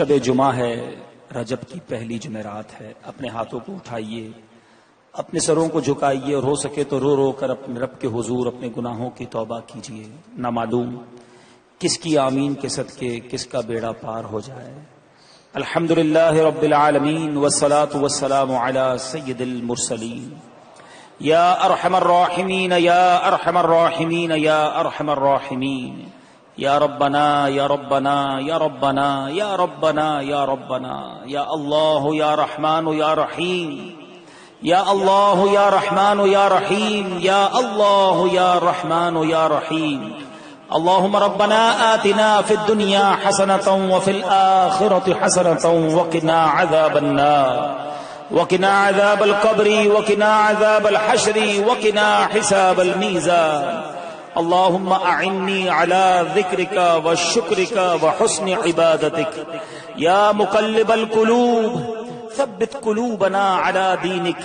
شب جمعہ ہے، رجب کی پہلی جمعرات ہے. اپنے ہاتھوں کو اٹھائیے، اپنے سروں کو جھکائیے اور ہو سکے تو رو رو کر اپنے رب کے حضور اپنے گناہوں کی توبہ کیجیے. نہ معلوم کس کی آمین کے صدقے کس کا بیڑا پار ہو جائے. الحمدللہ رب العالمین والصلاة والسلام علی سید المرسلین. یا ارحم الراحمین یا ارحم الراحمین یا ارحم الراحمین. یا ربنا یا ربنا یا ربنا یا ربنا یا ربنا. یا اللہ یا رحمان یا رحیم. یا اللہ یا رحمان یا رحیم. یا اللہ یا رحمان یا رحیم. اللهم ربنا آتنا في الدنيا حسنة وفي الآخرة حسنة وقنا عذاب النار وقنا عذاب القبر وقنا عذاب الحشر وقنا حساب الميزان. اللهم أعني على ذكرك وشكرك وحسن عبادتك. يا مقلب القلوب ثبت قلوبنا على دينك.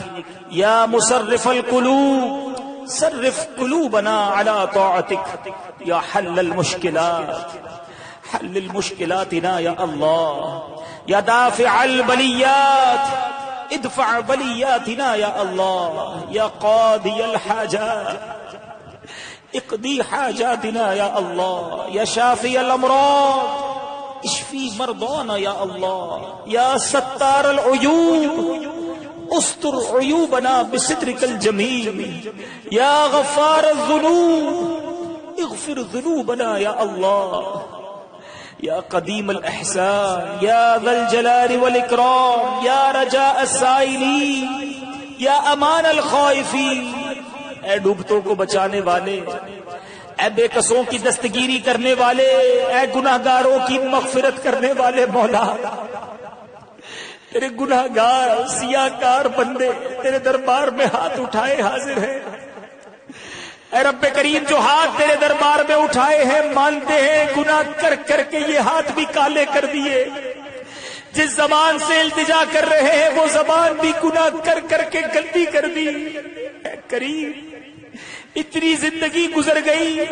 يا مصرف القلوب صرف قلوبنا على طاعتك. يا حل المشكلات حل المشكلاتنا يا الله. يا دافع البليات ادفع بلياتنا يا الله. يا قاضي الحاجات اقضي حاجاتنا يا الله. يا شافي الأمراض اشفي مرضانا يا الله. يا ستار العيوب استر عيوبنا بسترك الجميل. يا غفار الذنوب اغفر ذنوبنا يا الله. يا قديم الإحسان يا ذا الجلال والإكرام. يا رجاء السائلين يا امان الخائفين. اے ڈوبتوں کو بچانے والے، اے بے کسوں کی دستگیری کرنے والے، اے گناہگاروں کی مغفرت کرنے والے مولا، تیرے گناہگار سیاہکار بندے تیرے دربار میں ہاتھ اٹھائے حاضر ہیں. اے رب کریم جو ہاتھ تیرے دربار میں اٹھائے ہیں مانتے ہیں گناہ کر کر کے یہ ہاتھ بھی کالے کر دیے. جس زبان سے التجا کر رہے ہیں وہ زبان بھی گناہ کر کر کے گندی کر دی. اے کریم اتنی زندگی گزر گئی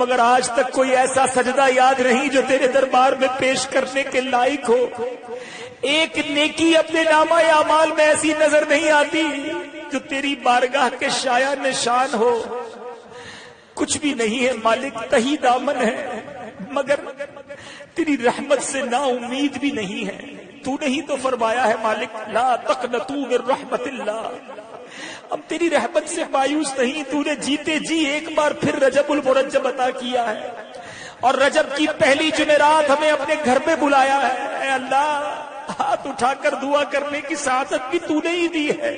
مگر آج تک کوئی ایسا سجدہ یاد نہیں جو تیرے دربار میں پیش کرنے کے لائق ہو. ایک نیکی اپنے نامہ اعمال میں ایسی نظر نہیں آتی جو تیری بارگاہ کے شایع نشان ہو. کچھ بھی نہیں ہے مالک، تہی دامن ہے مگر تیری رحمت سے نا امید بھی نہیں ہے. تو نہیں تو فرمایا ہے مالک لا تقنطوا من رحمت اللہ. اب تیری رحمت سے مایوس نہیں. تو نے جیتے جی ایک بار پھر رجب المرجب عطا کیا ہے اور رجب کی پہلی جمعرات ہمیں اپنے گھر میں بلایا ہے. اے اللہ ہاتھ اٹھا کر دعا کرنے کی سعادت بھی تو نے ہی دی ہے.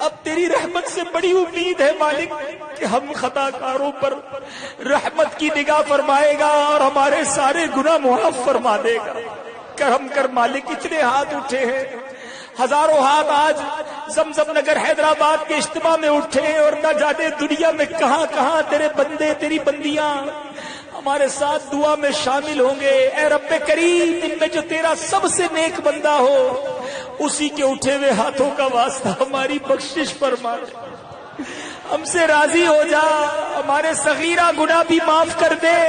اب تیری رحمت سے بڑی امید ہے مالک کہ ہم خطا کاروں پر رحمت کی نگاہ فرمائے گا اور ہمارے سارے گناہ معاف فرما دے گا. کرم کر مالک. اتنے ہاتھ اٹھے ہیں، ہزاروں ہاتھ آج زمزم نگر حیدرآباد کے اجتماع میں اٹھے ہیں اور نہ جانے دنیا میں کہاں کہاں تیرے بندے تیری بندیاں ہمارے ساتھ دعا میں شامل ہوں گے. اے رب کریم ان میں جو تیرا سب سے نیک بندہ ہو اسی کے اٹھے ہوئے ہاتھوں کا واسطہ ہماری بخشش فرما. ہم سے راضی ہو جا. ہمارے صغیرہ گناہ بھی معاف کر دے،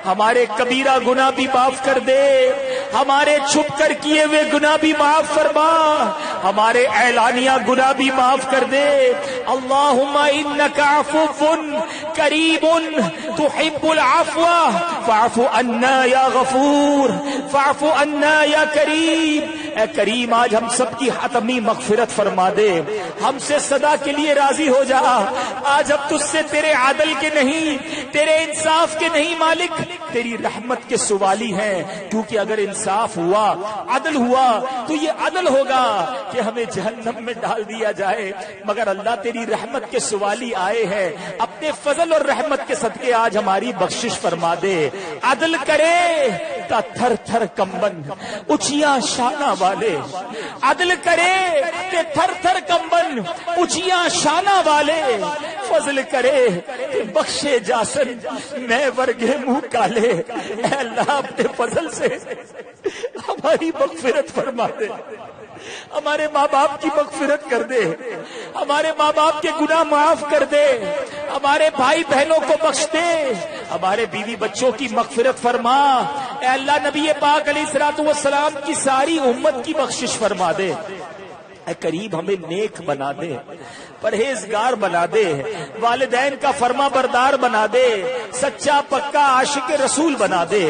ہمارے کبیرہ گناہ بھی معاف کر دے، ہمارے چھپ کر کیے ہوئے گناہ بھی معاف فرما، ہمارے اعلانیہ گناہ بھی معاف کر دے. اللہم انک عفو کریم تحب العفو فاعف عنا یا غفور فاعف عنا یا کریم. اے کریم آج ہم سب کی حتمی مغفرت فرما دے. ہم سے صدا کے لیے راضی ہو جا. آج اب تجھ سے تیرے عدل کے نہیں، تیرے انصاف کے نہیں مالک، تیری رحمت کے سوالی ہیں. کیونکہ اگر انصاف ہوا، عدل ہوا تو یہ عدل ہوگا کہ ہمیں جہنم میں ڈال دیا جائے. مگر اللہ تیری رحمت کے سوالی آئے ہیں. اپنے فضل اور رحمت کے صدقے آج ہماری بخشش فرما دے. عدل کرے تا تھر تھر کمبن اچیاں شانہ والے. عدل کرے کہ تھر تھر کمبن اچیاں شانہ والے. فضل کرے کہ بخشے جاسن میں ورگے منہ کالے. اے اللہ اپنے فضل سے ہماری مغفرت فرما دے. ہمارے ماں باپ کی مغفرت کر دے، ہمارے ماں باپ کے گناہ معاف کر دے، ہمارے بھائی بہنوں کو بخش دے، ہمارے بیوی بچوں کی مغفرت فرما. اے اللہ نبی پاک علیہ الصلوۃ والسلام کی ساری امت کی بخشش فرما دے. اے کریم ہمیں نیک بنا دے، پرہیزگار بنا دے، والدین کا فرما بردار بنا دے، سچا پکا عاشق رسول بنا دے.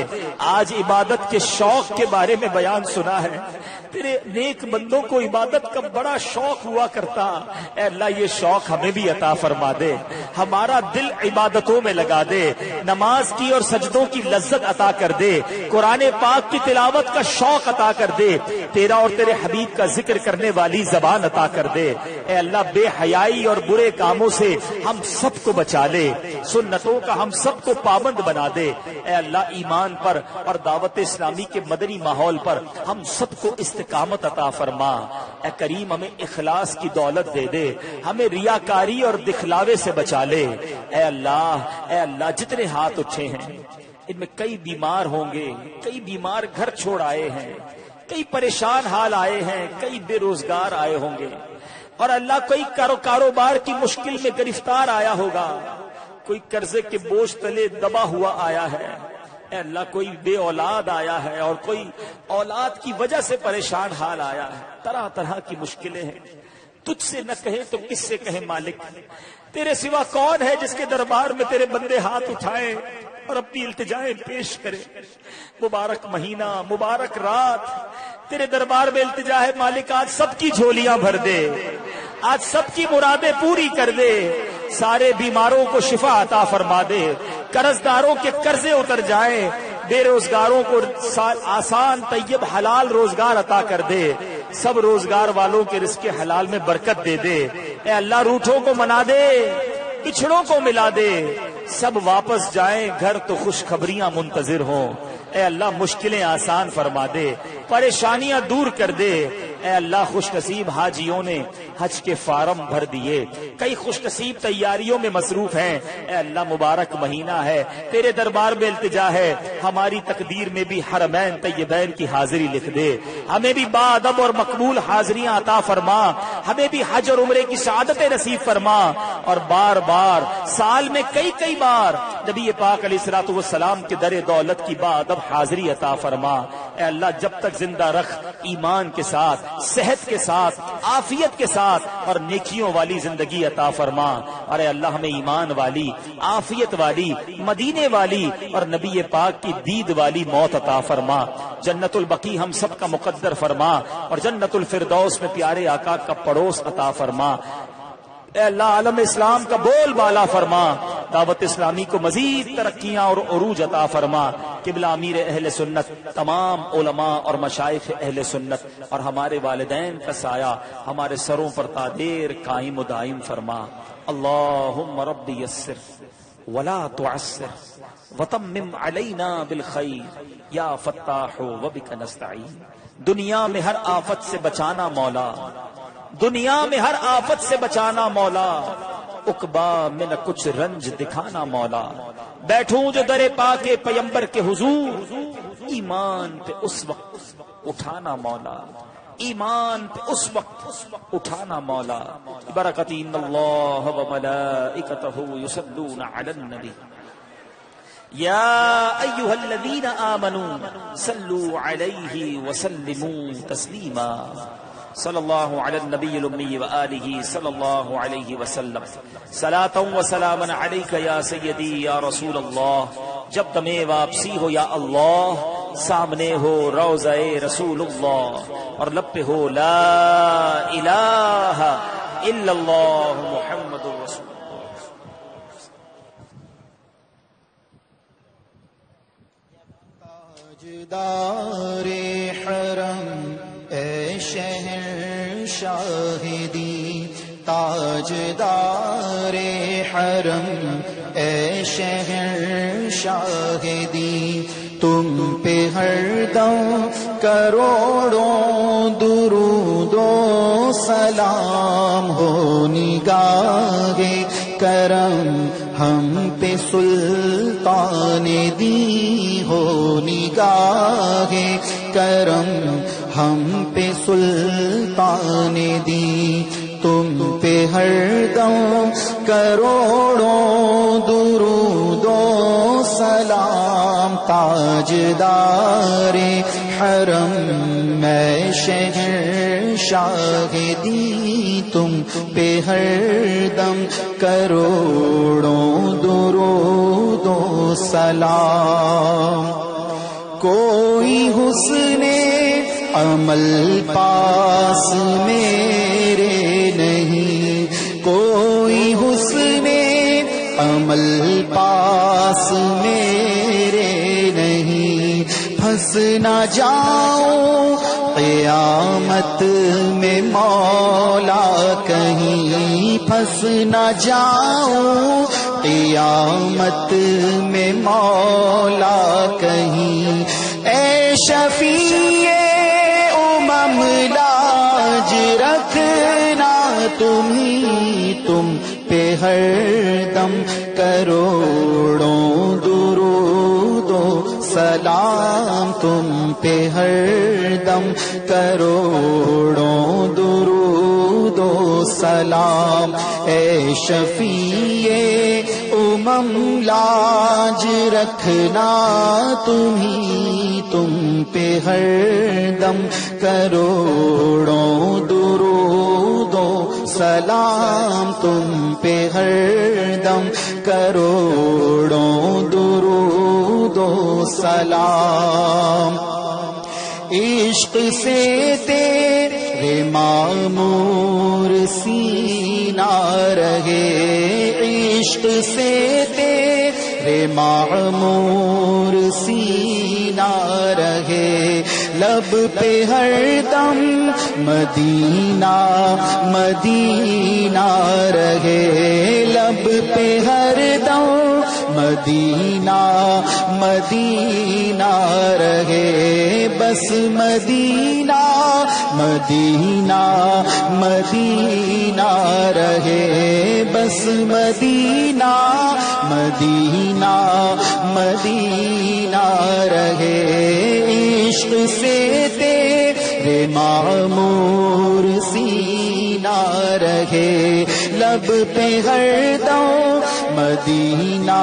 آج عبادت کے شوق کے بارے میں بیان سنا ہے. تیرے نیک بندوں کو عبادت کا بڑا شوق ہوا کرتا. اے اللہ یہ شوق ہمیں بھی عطا فرما دے، ہمارا دل عبادتوں میں لگا دے، نماز کی اور سجدوں کی لذت عطا کر دے، قرآن پاک کی تلاوت کا شوق عطا کر دے، تیرا اور تیرے حبیب کا ذکر کرنے والی زبان عطا کر دے. اے اللہ بے حیائی اور برے کاموں سے ہم سب کو بچا لے، سنتوں کا ہم سب کو پابند بنا دے. اے اللہ ایمان پر اور دعوت اسلامی کے مدنی ماحول پر ہم سب کو استقامت عطا فرما. اے کریم ہمیں اخلاص کی دولت دے دے، ہمیں ریاکاری اور دکھلاوے سے بچا لے. اے اللہ جتنے ہاتھ اٹھے ہیں ان میں کئی بیمار ہوں گے، کئی بیمار گھر چھوڑ آئے ہیں، کئی پریشان حال آئے ہیں، کئی بے روزگار آئے ہوں گے، اور اللہ کوئی کاروبار کی مشکل میں گرفتار آیا ہوگا، کوئی قرضے کے بوجھ تلے دبا ہوا آیا ہے. اے اللہ کوئی بے اولاد آیا ہے اور کوئی اولاد کی وجہ سے پریشان حال آیا ہے. طرح طرح کی مشکلیں ہیں. تجھ سے نہ کہے تو کس سے کہے مالک؟ تیرے سوا کون ہے جس کے دربار میں تیرے بندے ہاتھ اٹھائیں اور اپنی التجائیں پیش کرے؟ مبارک مہینہ، مبارک رات، تیرے دربار میں التجا ہے مالک. آج سب کی جھولیاں بھر دے، آج سب کی مرادیں پوری کر دے، سارے بیماروں کو شفا عطا فرما دے، قرض داروں کے قرضے اتر جائیں، بے روزگاروں کو آسان طیب حلال روزگار عطا کر دے، سب روزگار والوں کے رزق حلال میں برکت دے دے. اے اللہ روٹھوں کو منا دے، پچھڑوں کو ملا دے، سب واپس جائیں گھر تو خوشخبریاں منتظر ہوں. اے اللہ مشکلیں آسان فرما دے، پریشانیاں دور کر دے. اے اللہ خوش نصیب حاجیوں نے حج کے فارم بھر دیے، کئی خوش نصیب تیاریوں میں مصروف ہیں. اے اللہ مبارک مہینہ ہے، تیرے دربار میں التجا ہے، ہماری تقدیر میں بھی حرمین طیبین کی حاضری لکھ دے، ہمیں بھی باادب اور مقبول حاضریاں عطا فرما، ہمیں بھی حج اور عمرے کی سعادت نصیب فرما، اور بار بار سال میں کئی بار نبی پاک علیہ الصلوۃ والسلام کے در دولت کی باادب حاضری عطا فرما. اے اللہ جب تک زندہ رکھ، ایمان کے ساتھ، صحت کے ساتھ، عافیت کے ساتھ اور نیکیوں والی زندگی عطا فرما. اور اے اللہ ہمیں ایمان والی، عافیت والی، مدینے والی اور نبی پاک کی دید والی موت عطا فرما. جنت البقیع ہم سب کا مقدر فرما، اور جنت الفردوس میں پیارے آقا کا پڑوس عطا فرما. اے اللہ عالم اسلام کا بول بالا فرما، دعوت اسلامی کو مزید ترقیاں اور عروج عطا فرما. قبلہ امیر اہل سنت، تمام علماء اور مشائخ اہل سنت اور ہمارے والدین کا سایہ ہمارے سروں پر تادیر قائم و دائم فرما. اللہم رب یسر ولا تعسر وتمم علینا بالخیر یا فتاح وبک نستعین. دنیا میں ہر آفت سے بچانا مولا، دنیا میں ہر آفت سے بچانا مولا، عقبا میں نہ کچھ رنج دکھانا مولا. بیٹھوں جو در پاک پیمبر کے حضور، ایمان پہ اس وقت اٹھانا مولا، ایمان پہ اس وقت اٹھانا مولا. برکت ان اللہ و ملائکتہ یصلون علی النبی یا ایھا الذین آمنوا صلوا علیہ وسلموا تسلیما. صلی اللہ علی النبی الامی وآلہ صلی اللہ علیہ وسلم. صلاۃ و سلام علیک یا سیدی یا رسول اللہ. جب تمہیں واپسی ہو یا اللہ، سامنے ہو روضہ رسول اللہ، اور لب پہ ہو لا الہ الا اللہ محمد رسول اللہ. تاجدار حرم اے شہر شاہدی، تاجدار حرم اے شہر شاہدی، تم پہ ہر دم کروڑوں درود و سلام ہو. نگاہ کرم ہم پہ سلطان دی ہو، نگاہ کرم ہم پہ سلطان دی. تم پہ ہر دم کروڑوں درود درود و سلام تاجدار حرم میں شہر شاہدی تم پہ ہر دم کروڑوں درود و سلام. کوئی حسن عمل پاس میرے نہیں, کوئی حسن عمل پاس میرے نہیں, پھنس نہ جاؤں قیامت میں مولا کہیں, پھنس نہ جاؤں قیامت میں مولا کہیں. اے شفیع امم لاج رکھنا تم پہ ہر دم کروڑوں درود و سلام, تم پہ ہر دم کروڑوں درود و سلام. اے شفیع امم لاج رکھنا تم پہ ہر دم کروڑوں درود و سلام, تم پہ ہر دم کروڑوں درود و سلام. عشق سے تیرے معمور سینہ رہے, عشق سے تیرے معمور سینہ رہے, لب پہ ہر دم مدینہ مدینہ رہے, لب پہ ہر دم مدینہ مدینہ رہے, بس مدینہ مدینہ مدینہ رہے, بس مدینہ مدینہ مدینہ رہے. عشق سے تیرے معمور سینہ رہے, لب پہ ہر دم مدینہ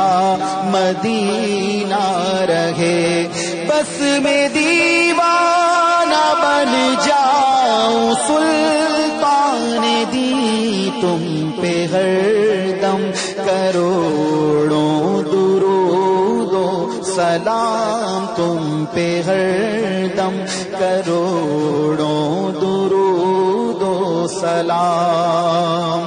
مدینہ رہے, بس میں دیوانہ بن جاؤں سلطان دی تم پہ ہر دم کروڑوں درود و سلام, تم پہ ہر دم کروڑوں درود و سلام.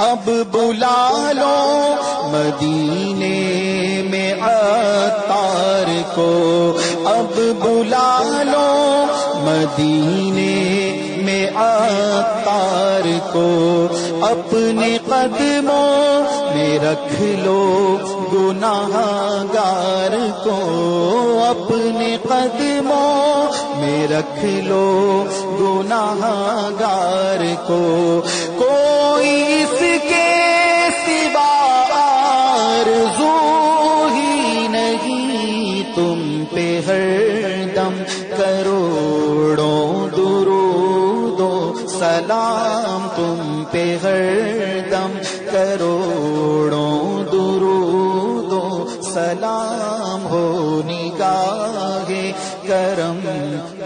اب بلا لو مدینے میں عطار کو, اب بلا لو مدینے میں عطار کو, اپنے قدموں میں رکھ لو گناہ گار کو, اپنے قدموں میں رکھ لو گناہ گار کو. کوئی اس کے سوا آرزو ہی نہیں, تم پہ ہر دم کروڑوں درود و سلام, تم پہ ہر دم کروڑوں درود و سلام. ہو نگاہ کرم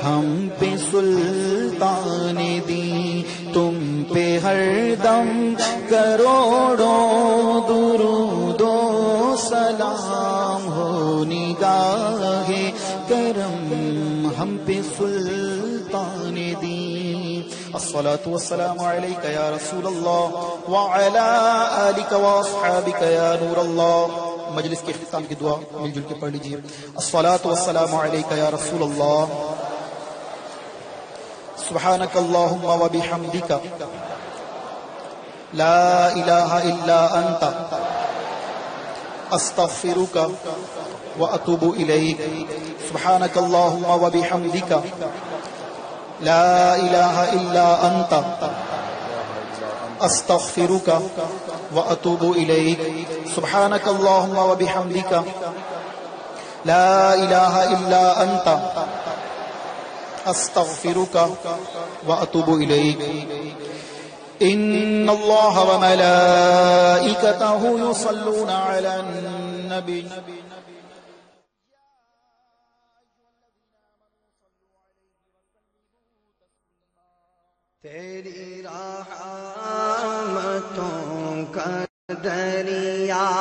ہم پہ سلطان دی, تم پہ ہر دم کروڑوں درود و سلام. ہو نگاہ کرم ہم پہ سلطان دی. الصلاة والسلام علیک یا رسول اللہ وعلی آلک واصحابک یا نور اللہ. مجلس کے اختتام کی دعا مل جل کے پڑھ لیجیے. الصلاة والسلام علیک یا رسول اللہ, سبحانک اللہم وبحمدک لا الہ الا انت استغفرک واتوب الیک. سبحانک اللہم وبحمدک لا الہ الا انت استغفرک واتوب الیک. سبحانک اللہم وبحمدک لا الہ الا انت استغفرک واتوب الیک. ان اللہ وملائکتہ یصلون علی النبی نبی تیری رحمتوں کا دریا